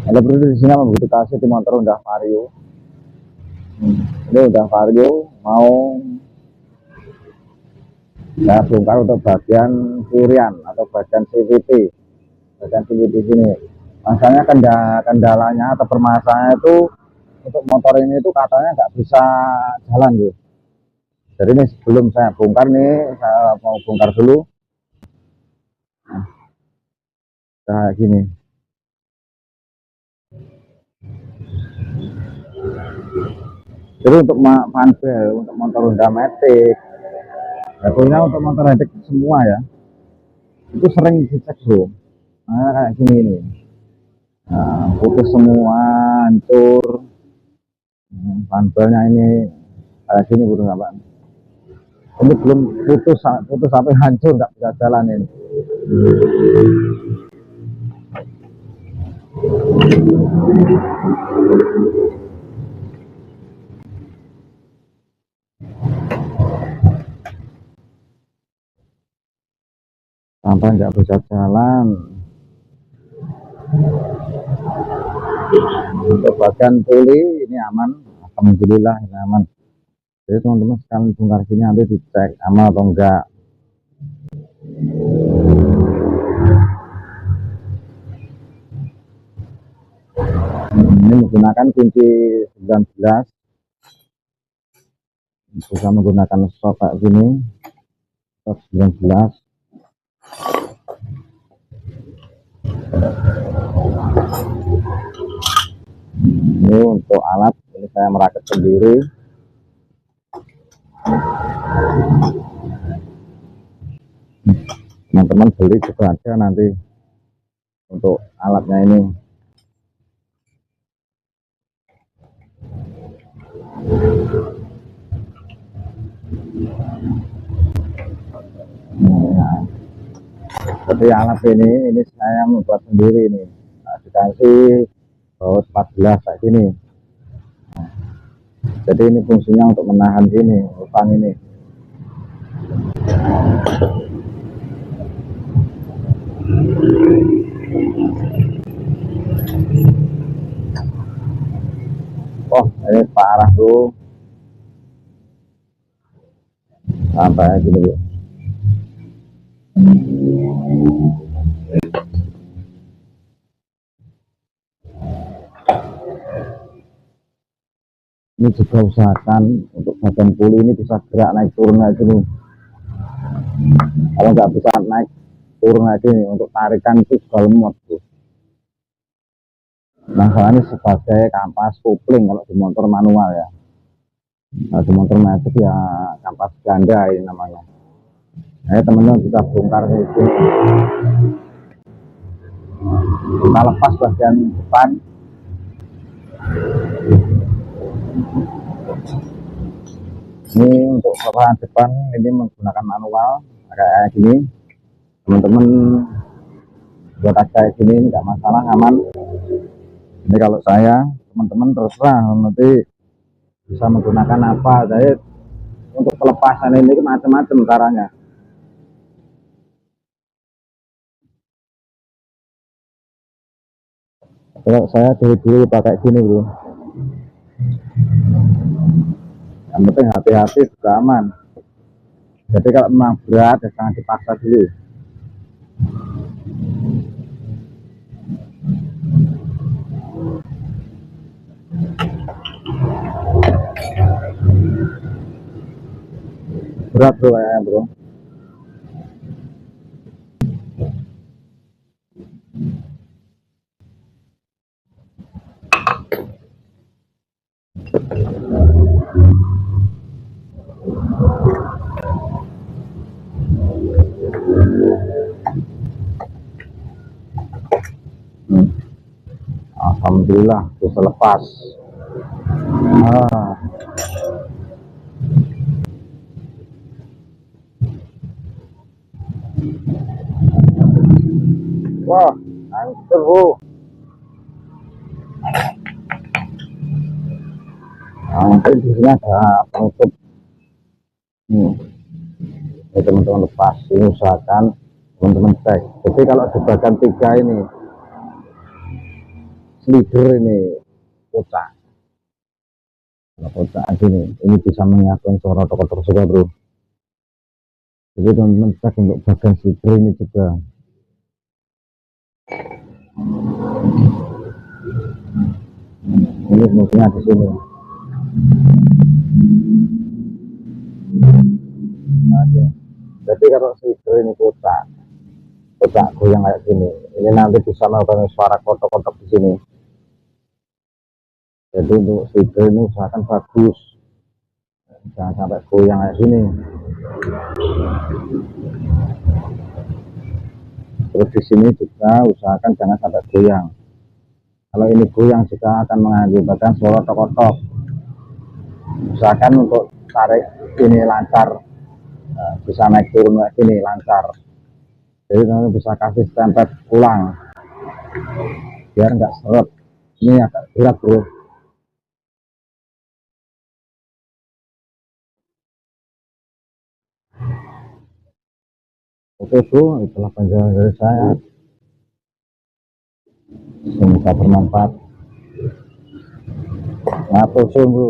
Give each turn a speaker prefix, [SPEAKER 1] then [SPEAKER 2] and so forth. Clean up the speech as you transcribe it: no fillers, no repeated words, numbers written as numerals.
[SPEAKER 1] Ada bro di sini begitu kasih di motor udah vario. Ini udah vario mau saya bongkar untuk bagian kirian atau bagian CVT. Bagian CVT sini. Masalahnya kendalanya atau permasalahannya itu untuk motor ini itu katanya nggak bisa jalan gitu. Jadi ini sebelum saya bongkar nih, saya mau bongkar dulu. Nah, gini. Jadi untuk panbel, untuk motor Honda Matic, ya punya untuk motor Matic semua ya, itu sering dicek bro. Nah, kayak gini nih, nah, putus semua, hancur, panbelnya ini kayak gini bro, nggak pak? Ini belum putus, putus sampai hancur, nggak bisa jalan ini. Sampai nggak bisa jalan. Untuk bagian puli ini aman, alhamdulillah ini aman. Jadi teman-teman sekalian bongkar sini nanti dicek aman atau enggak. Ini menggunakan kunci 19, bisa menggunakan stok kayak gini, stok 19. Ini untuk alat, ini saya merakit sendiri. Teman-teman beli juga ada nanti untuk alatnya ini. Nah, jadi alat ini saya membuat sendiri ini. Nah, dikasih baut 14 kayak gini. Jadi ini fungsinya untuk menahan gini, lubang ini. Oh, ini parah bro. Sampai gini bro. Ini juga usahakan untuk bagian puli ini bisa gerak naik turun kayak gini. Kalau nggak bisa naik turun kayak gini, untuk tarikan itu juga lemot bro. Masalahnya sebagai kampas kopling kalau di motor manual ya. Kalau di motor matic ya kampas ganda ini namanya. Nah, teman-teman kita bongkar di sini. Kita lepas bagian depan. Ini untuk bagian depan ini menggunakan manual kayak gini. Teman-teman buat aja kayak gini nggak masalah, aman. Ini kalau saya, teman-teman terserah nanti bisa menggunakan apa. Jadi untuk pelepasan ini macam-macam caranya. Kalau saya dari dulu pakai gini bro. Yang penting hati-hati juga aman. Jadi kalau memang berat ya jangan dipaksa dulu. Berat bro kayaknya bro. Alhamdulillah bisa lepas. Ah. Wah, hancur bro. Nanti di sini ada penutup. Ini teman-teman lepas. Ini usahakan teman-teman cek. Jadi kalau di bagian 3 ini slider ini kocak. Kalau kocak gini, ini bisa mengingatkan suara kotor juga bro. Jadi teman-teman cek untuk bagian slider ini juga. Ini fungsinya di sini. Oke. Jadi kalau slider ini kocak, kocak goyang kayak gini, ini nanti bisa melakukan suara kotok-kotok di sini. Jadi untuk slider ini usahakan bagus, jangan sampai goyang kayak gini. Terus di sini juga usahakan jangan sampai goyang. Kalau ini goyang juga akan mengakibatkan suara kotok-kotok. Usahakan untuk tarik ini lancar, bisa naik turun kayak gini lancar. Jadi nanti bisa kasih stempet ulang biar nggak seret. Ini agak berat bro. Oke bro, itulah penjelasan dari saya. Semoga bermanfaat. Ngatur bro.